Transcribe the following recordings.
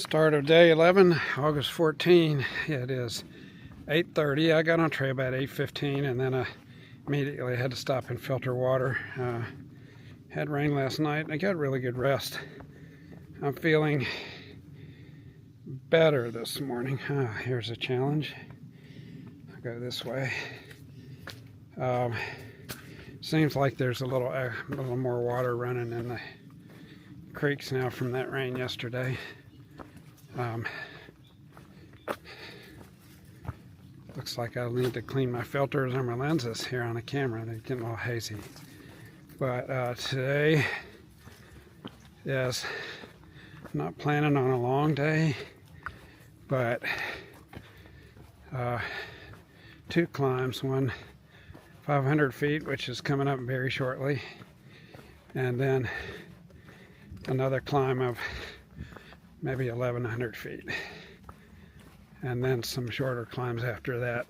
Start of day 11, August 14. It is 8:30. I got on trail about 8:15, and then I immediately had to stop and filter water. Had rain last night, and I got really good rest. I'm feeling better this morning. Here's a challenge. I'll go this way. Seems like there's a little more water running in the creeks now from that rain yesterday. Looks like I'll need to clean my filters and my lenses here on the camera. They're getting a little hazy. But today is not planning on a long day, but two climbs, one 500 feet, which is coming up very shortly, and then another climb of maybe 1,100 feet, and then some shorter climbs after that.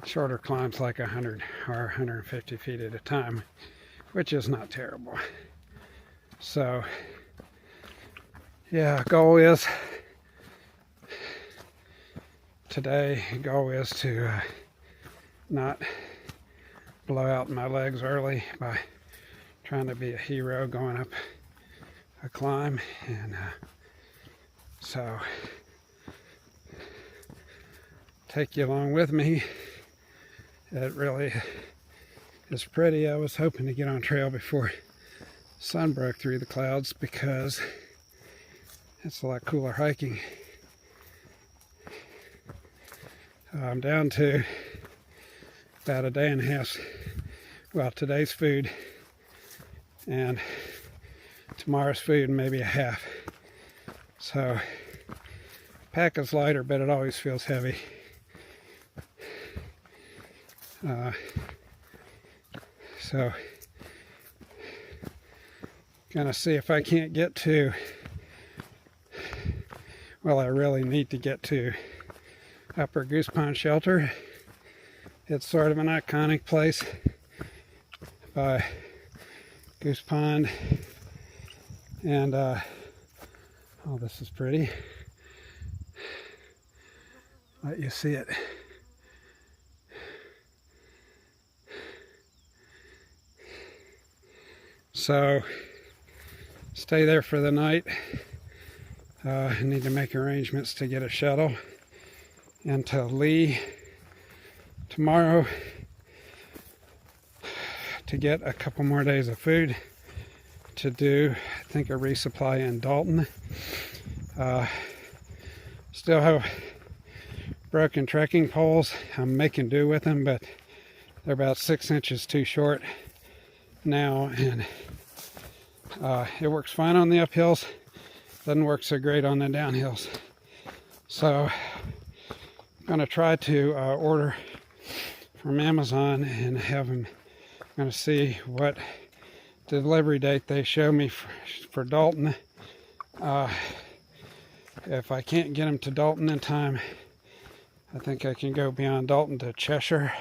Shorter climbs like 100 or 150 feet at a time, which is not terrible. So yeah, goal is to not blow out my legs early by trying to be a hero going up a climb, and so take you along with me. It really is pretty. I was hoping to get on trail before sun broke through the clouds because it's a lot cooler hiking. I'm down to about a day and a half. Well, today's food and tomorrow's food, maybe a half. So pack is lighter, but it always feels heavy. So gonna see if I can't get to, well, I really need to get to Upper Goose Pond Shelter. It's sort of an iconic place by Goose Pond, and oh, this is pretty. Let you see it. So stay there for the night. I need to make arrangements to get a shuttle into Lee tomorrow to get a couple more days of food to do, I think, a resupply in Dalton. Still have broken trekking poles. I'm making do with them, but they're about 6 inches too short now, and it works fine on the uphills, doesn't work so great on the downhills. So I'm going to try to order from Amazon and have them. I'm going to see what delivery date they show me for Dalton. If I can't get them to Dalton in time, I think I can go beyond Dalton to Cheshire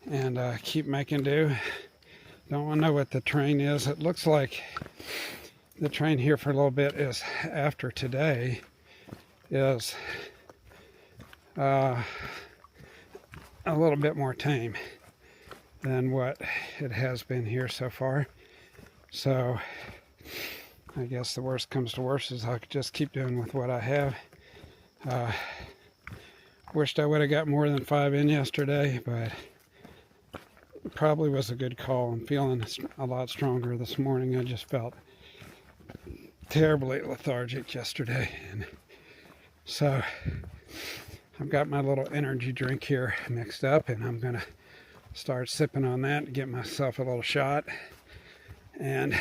and keep making do. Don't want to know what the train is. It looks like the train here for a little bit is, after today, is a little bit more tame than what it has been here so far. So I guess the worst comes to worst is I could just keep doing with what I have. Wished I would have got more than 5 in yesterday, but it probably was a good call. I'm feeling a lot stronger this morning. I just felt terribly lethargic yesterday, and so I've got my little energy drink here mixed up, and I'm gonna start sipping on that and get myself a little shot. And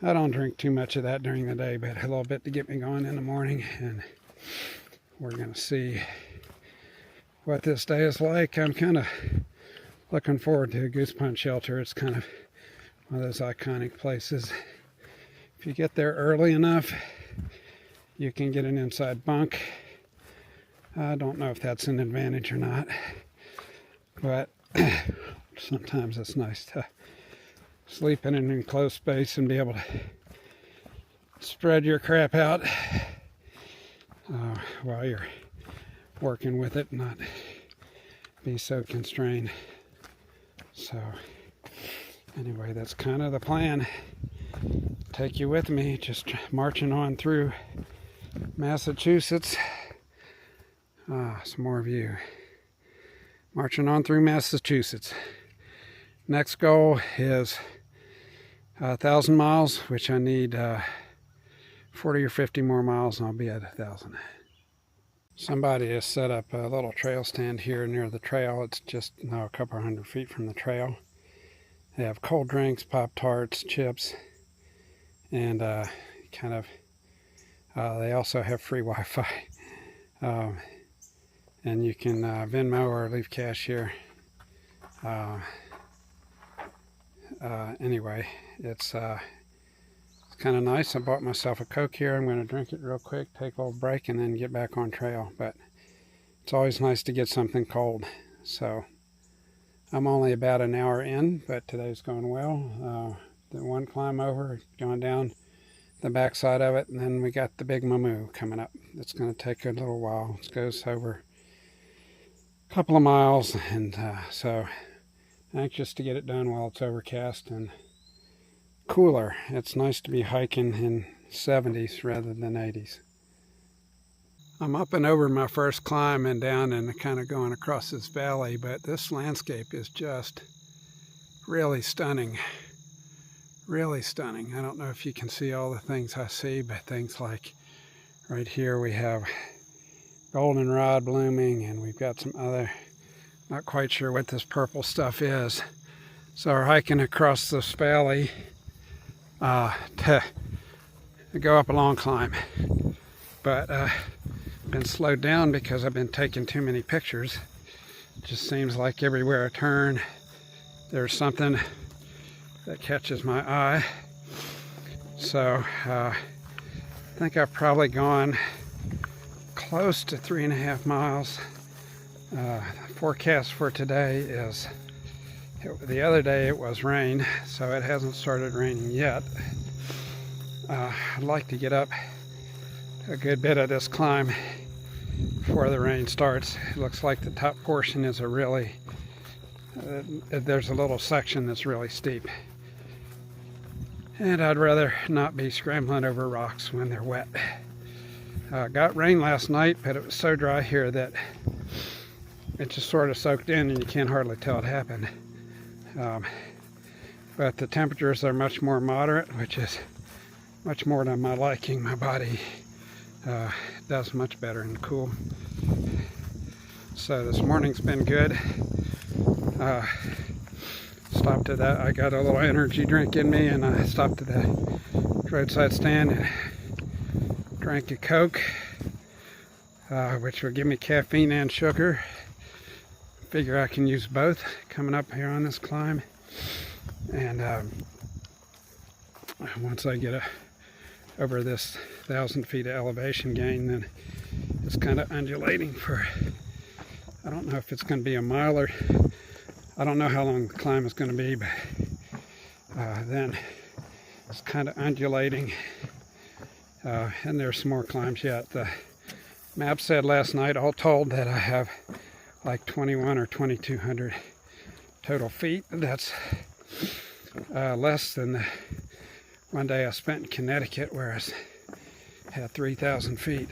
I don't drink too much of that during the day, but a little bit to get me going in the morning, and we're gonna see what this day is like. I'm kind of looking forward to Goose Pond Shelter. It's kind of one of those iconic places. If you get there early enough, you can get an inside bunk. I don't know if that's an advantage or not, but sometimes it's nice to sleep in an enclosed space and be able to spread your crap out while you're working with it, not be so constrained. So anyway, that's kind of the plan. Take you with me, just marching on through Massachusetts. Some more view. Marching on through Massachusetts. Next goal is 1,000 miles, which I need 40 or 50 more miles and I'll be at 1,000. Somebody has set up a little trail stand here near the trail. It's just a couple hundred feet from the trail. They have cold drinks, Pop-Tarts, chips, and they also have free Wi-Fi. And you can Venmo or leave cash here. Anyway, it's kind of nice. I bought myself a Coke here. I'm going to drink it real quick, take a little break, and then get back on trail. But it's always nice to get something cold. So I'm only about an hour in, but today's going well. The one climb over, going down the backside of it, and then we got the Big Mamoo coming up. It's going to take a little while. It goes over a couple of miles, and so anxious to get it done while it's overcast and cooler. It's nice to be hiking in 70s rather than 80s. I'm up and over my first climb and down and kind of going across this valley, but this landscape is just really stunning. Really stunning. I don't know if you can see all the things I see, but things like right here we have goldenrod blooming, and we've got some other, not quite sure what this purple stuff is. So we're hiking across this valley to go up a long climb. But been slowed down because I've been taking too many pictures. It just seems like everywhere I turn there's something that catches my eye. So I think I've probably gone close to 3.5 miles. Forecast for today is, the other day it was rain, so it hasn't started raining yet. I'd like to get up a good bit of this climb before the rain starts. It looks like the top portion is a really, there's a little section that's really steep. And I'd rather not be scrambling over rocks when they're wet. Got rain last night, but it was so dry here that it just sort of soaked in and you can't hardly tell it happened. But the temperatures are much more moderate, which is much more to my liking. My body does much better in the cool. So this morning's been good. Stopped at that. I got a little energy drink in me, and I stopped at the roadside stand and drank a Coke, which will give me caffeine and sugar. Figure I can use both coming up here on this climb. And once I get over this 1,000 feet of elevation gain, then it's kind of undulating for, I don't know if it's going to be a mile or, I don't know how long the climb is going to be, but then it's kind of undulating. And there's some more climbs yet. The map said last night, all told, that I have like 21 or 2,200 total feet. That's less than the one day I spent in Connecticut, where I had 3,000 feet.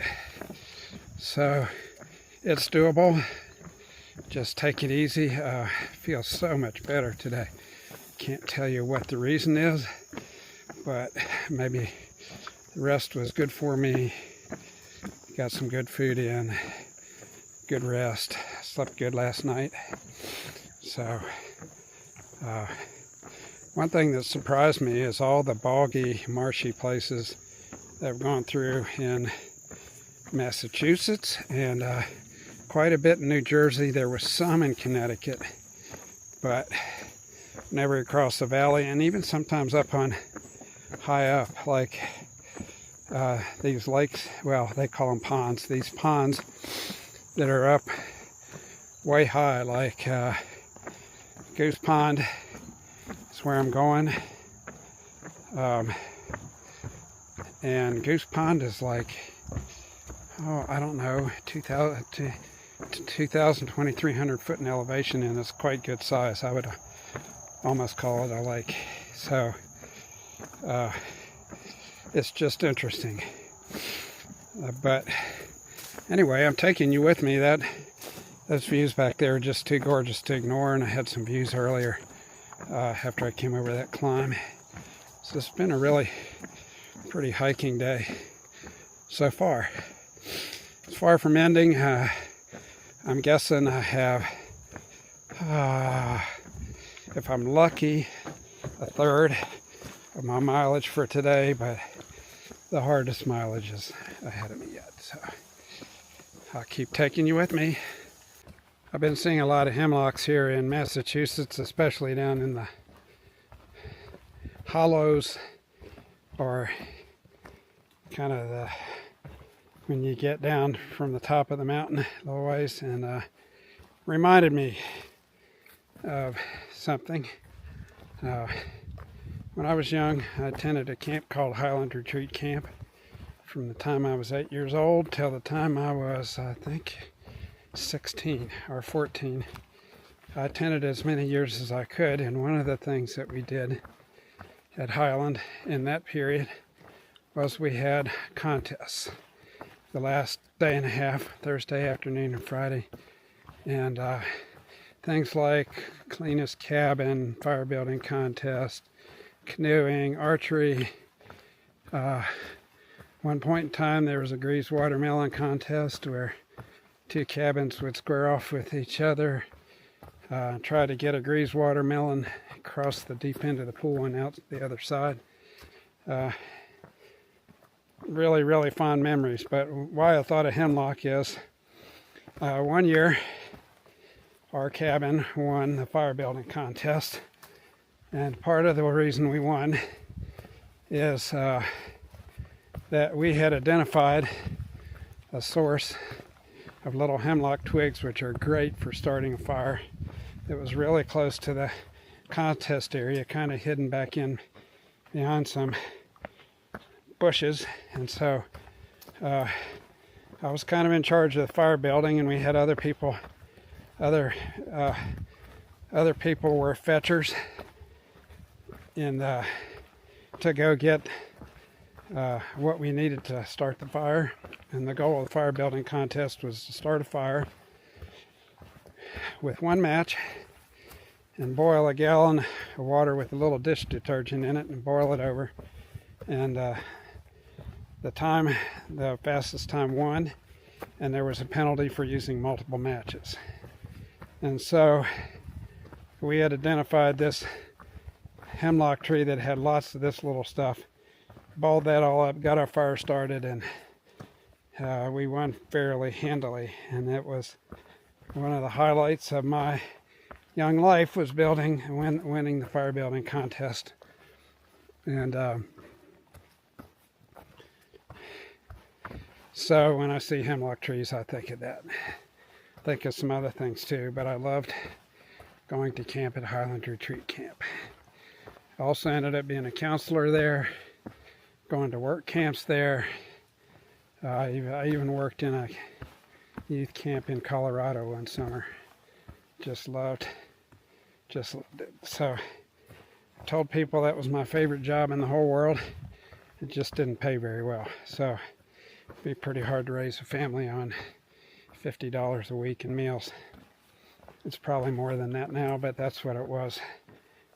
So it's doable. Just take it easy. Feel so much better today. Can't tell you what the reason is, but maybe the rest was good for me. Got some good food in, good rest. Slept good last night. So one thing that surprised me is all the boggy, marshy places that I've gone through in Massachusetts, and quite a bit in New Jersey. There was some in Connecticut, but never across the valley, and even sometimes up on high up, like these lakes, well, they call them ponds, these ponds that are up way high, like Goose Pond is where I'm going. And Goose Pond is like, oh, I don't know, 2,000 to 2,300 foot in elevation, and it's quite good size. I would almost call it a lake. So it's just interesting. But anyway, I'm taking you with me. Those views back there are just too gorgeous to ignore, and I had some views earlier after I came over that climb. So it's been a really pretty hiking day so far. It's far from ending. I'm guessing I have, if I'm lucky, a third of my mileage for today, but the hardest mileage is ahead of me yet. So I'll keep taking you with me. I've been seeing a lot of hemlocks here in Massachusetts, especially down in the hollows, or kind of when you get down from the top of the mountain a little ways, and reminded me of something. When I was young, I attended a camp called Highland Retreat Camp from the time I was 8 years old till the time I was, I think, 16 or 14. I attended as many years as I could, and one of the things that we did at Highland in that period was we had contests the last day and a half, Thursday afternoon and Friday, and things like cleanest cabin, fire building contest, canoeing, archery. One point in time there was a greased watermelon contest where two cabins would square off with each other, try to get a greased watermelon across the deep end of the pool and out the other side. Really, really fond memories. But why I thought of hemlock is one year our cabin won the fire building contest, and part of the reason we won is that we had identified a source of little hemlock twigs, which are great for starting a fire. It was really close to the contest area, kind of hidden back in behind some bushes, and so I was kind of in charge of the fire building, and we had other people were fetchers and to go get what we needed to start the fire. And the goal of the fire building contest was to start a fire with one match and boil a gallon of water with a little dish detergent in it and boil it over. And the fastest time won, and there was a penalty for using multiple matches. And so we had identified this hemlock tree that had lots of this little stuff, balled that all up, got our fire started, and we won fairly handily. And it was one of the highlights of my young life, was winning the fire building contest. And so when I see hemlock trees, I think of that. I think of some other things too, but I loved going to camp at Highland Retreat Camp. I also ended up being a counselor there, going to work camps there. I even worked in a youth camp in Colorado one summer. Just loved it. So I told people that was my favorite job in the whole world. It just didn't pay very well. So it'd be pretty hard to raise a family on $50 a week in meals. It's probably more than that now, but that's what it was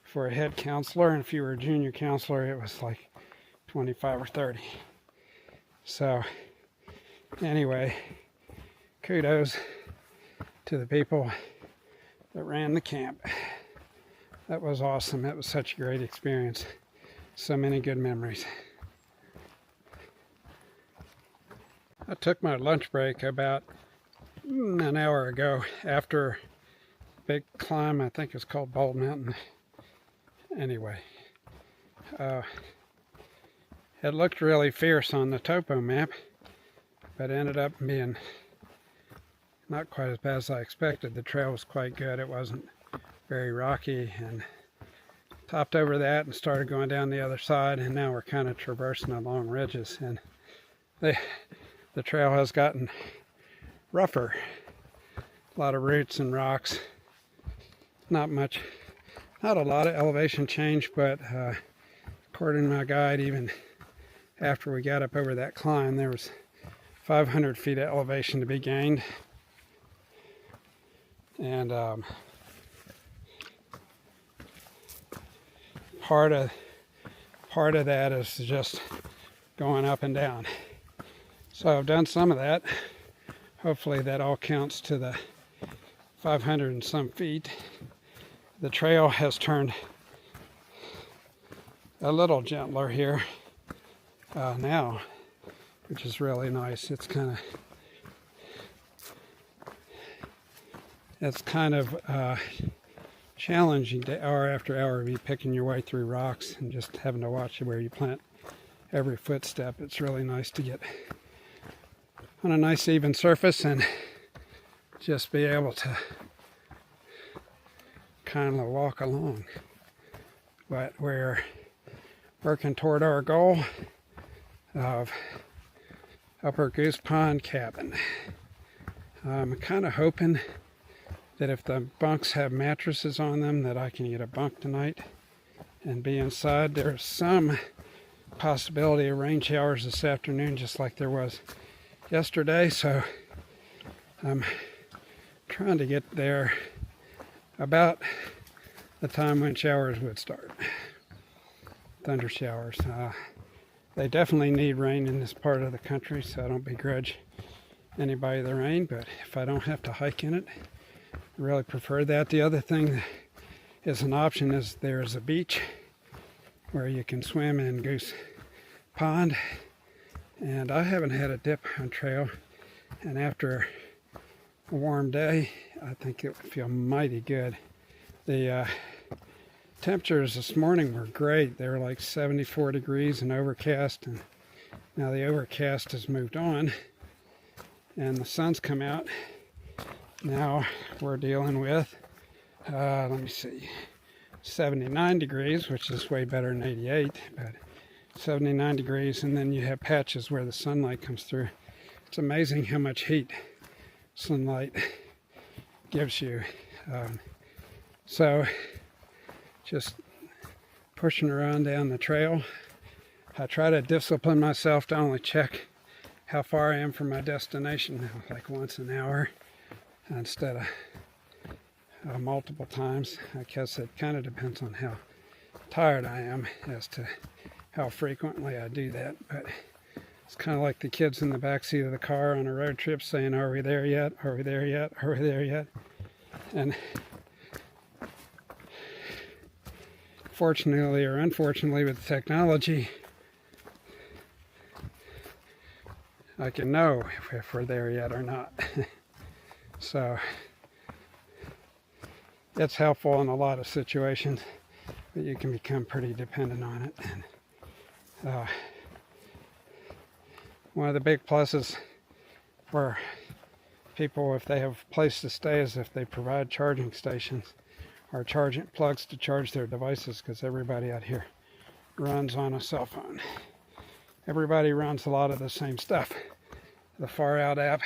for a head counselor. And if you were a junior counselor, it was like 25 or 30. So anyway, kudos to the people that ran the camp. That was awesome. It was such a great experience. So many good memories. I took my lunch break about an hour ago after a big climb. I think it's called Bald Mountain. Anyway, it looked really fierce on the topo map, but ended up being not quite as bad as I expected. The trail was quite good. It wasn't very rocky, and topped over that and started going down the other side, and now we're kind of traversing along ridges, and the trail has gotten rougher. A lot of roots and rocks. Not a lot of elevation change, but according to my guide, even after we got up over that climb, there was 500 feet of elevation to be gained. And part of that is just going up and down. So I've done some of that. Hopefully that all counts to the 500 and some feet. The trail has turned a little gentler here now, which is really nice. It's kind of challenging to hour after hour be picking your way through rocks and just having to watch where you plant every footstep. It's really nice to get on a nice even surface and just be able to kind of walk along. But we're working toward our goal of Upper Goose Pond Cabin. I'm kind of hoping that if the bunks have mattresses on them that I can get a bunk tonight and be inside. There's some possibility of rain showers this afternoon, just like there was yesterday, so I'm trying to get there about the time when showers would start. Thunder showers. They definitely need rain in this part of the country, so I don't begrudge anybody the rain, but if I don't have to hike in it, I really prefer that. The other thing that is an option is there's a beach where you can swim in Goose Pond, and I haven't had a dip on trail, and after a warm day I think it would feel mighty good. The temperatures this morning were great. They were like 74 degrees and overcast, and now the overcast has moved on and the sun's come out. Now we're dealing with 79 degrees, which is way better than 88, but 79 degrees, and then you have patches where the sunlight comes through. It's amazing how much heat sunlight gives you. So just pushing around down the trail. I try to discipline myself to only check how far I am from my destination now, like once an hour instead of multiple times. I guess it kind of depends on how tired I am as to how frequently I do that, but it's kind of like the kids in the backseat of the car on a road trip saying, "Are we there yet? Are we there yet? Are we there yet?" And fortunately or unfortunately with technology, I can know if we're there yet or not. So it's helpful in a lot of situations, but you can become pretty dependent on it. And one of the big pluses for people, if they have a place to stay, is if they provide charging stations or charging plugs to charge their devices, because everybody out here runs on a cell phone. Everybody runs a lot of the same stuff. The Far Out app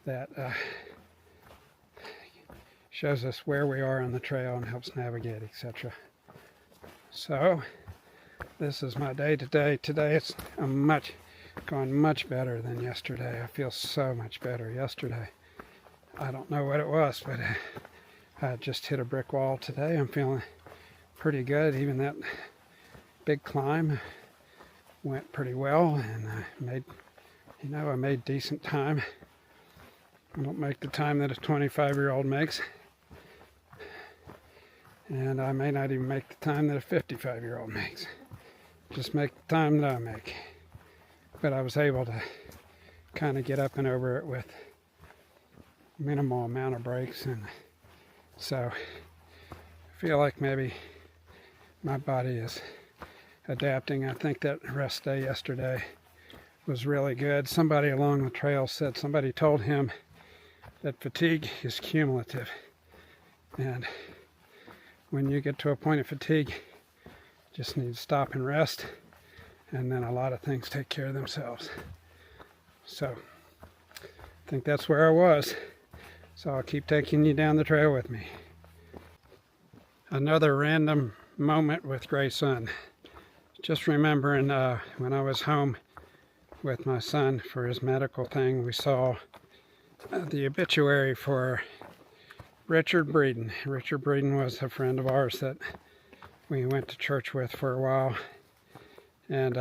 that shows us where we are on the trail and helps navigate, etc. So this is my day today. Today it's gone much better than yesterday. I feel so much better. Yesterday, I don't know what it was, but I just hit a brick wall. Today I'm feeling pretty good. Even that big climb went pretty well, and I made decent time. I don't make the time that a 25-year-old makes, and I may not even make the time that a 55-year-old makes. Just make the time that I make. But I was able to kind of get up and over it with minimal amount of breaks, and so I feel like maybe my body is adapting. I think that rest day yesterday was really good. Somebody along the trail said somebody told him that fatigue is cumulative, and when you get to a point of fatigue, just need to stop and rest, and then a lot of things take care of themselves. So I think that's where I was. So I'll keep taking you down the trail with me. Another random moment with Grayson. Just remembering when I was home with my son for his medical thing, we saw the obituary for Richard Breeden. Richard Breeden was a friend of ours that we went to church with for a while, and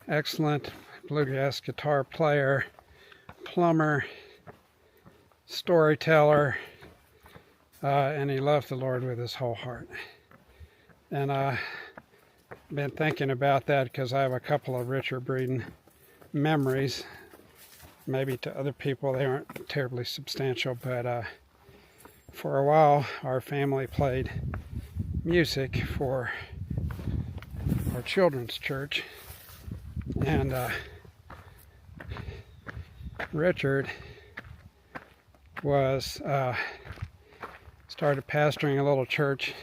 excellent bluegrass guitar player, plumber, storyteller, and he loved the Lord with his whole heart. And I've been thinking about that because I have a couple of Richard Breeden memories. Maybe to other people they aren't terribly substantial, but for a while our family played music for our children's church, and Richard was started pastoring a little church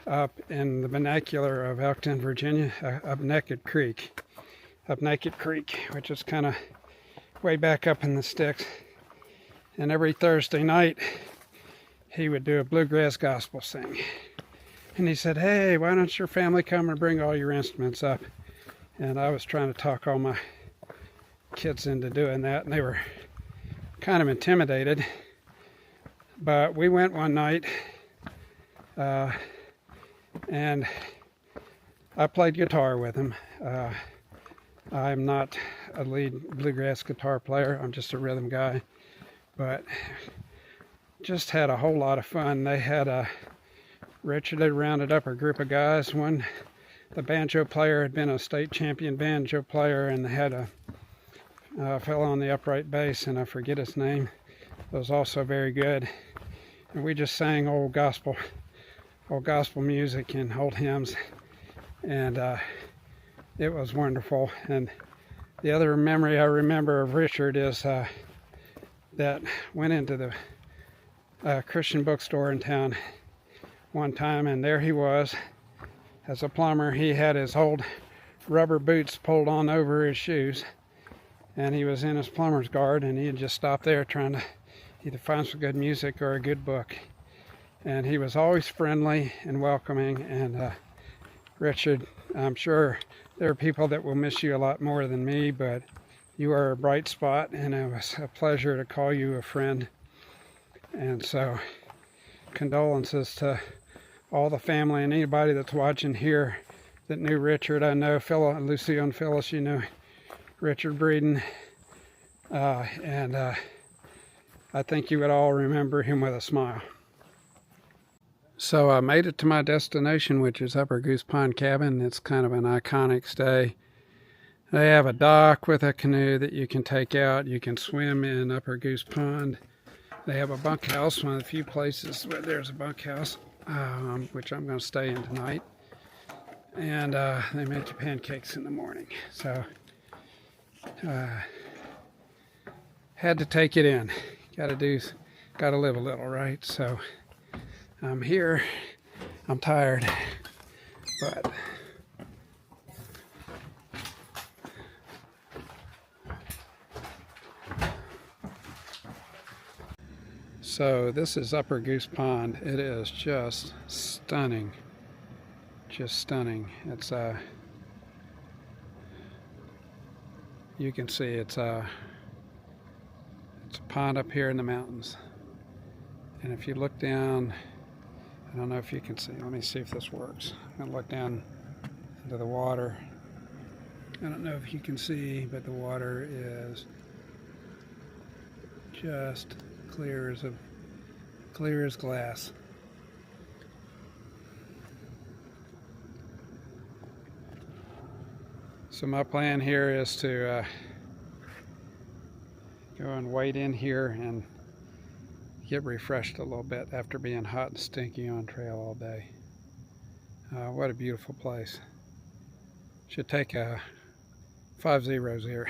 up in the vernacular of Elkton, Virginia, up Naked Creek, which is kind of way back up in the sticks. And every Thursday night he would do a bluegrass gospel sing. And he said, "Hey, why don't your family come and bring all your instruments up?" And I was trying to talk all my kids into doing that, and they were kind of intimidated. But we went one night, and I played guitar with him. I'm not a lead bluegrass guitar player. I'm just a rhythm guy. But just had a whole lot of fun. They had Richard had rounded up a group of guys. The banjo player had been a state champion banjo player, and they had a fellow on the upright bass, and I forget his name. It was also very good. And we just sang old gospel music and old hymns, and it was wonderful. And the other memory I remember of Richard is that went into the Christian bookstore in town one time, and there he was as a plumber. He had his old rubber boots pulled on over his shoes, and he was in his plumber's guard, and he had just stopped there trying to either find some good music or a good book. And he was always friendly and welcoming. And Richard, I'm sure there are people that will miss you a lot more than me, but you are a bright spot, and it was a pleasure to call you a friend. And so condolences to all the family and anybody that's watching here that knew Richard. I know Lucille and Phyllis, you know Richard Breeden, and I think you would all remember him with a smile. So I made it to my destination, which is Upper Goose Pond Cabin. It's kind of an iconic stay. They have a dock with a canoe that you can take out. You can swim in Upper Goose Pond. They have a bunkhouse, one of the few places where there's a bunkhouse, which I'm going to stay in tonight. And they make you pancakes in the morning. So had to take it in. Got to live a little, right? So I'm here. I'm tired, but so this is Upper Goose Pond. It is just stunning. Just stunning. It's you can see it's a pond up here in the mountains. And if you look down, I don't know if you can see. Let me see if this works. I'm going to look down into the water. I don't know if you can see, but the water is just clear as glass. So my plan here is to go and wade in here and get refreshed a little bit after being hot and stinky on trail all day. What a beautiful place. Should take 5 zeros here.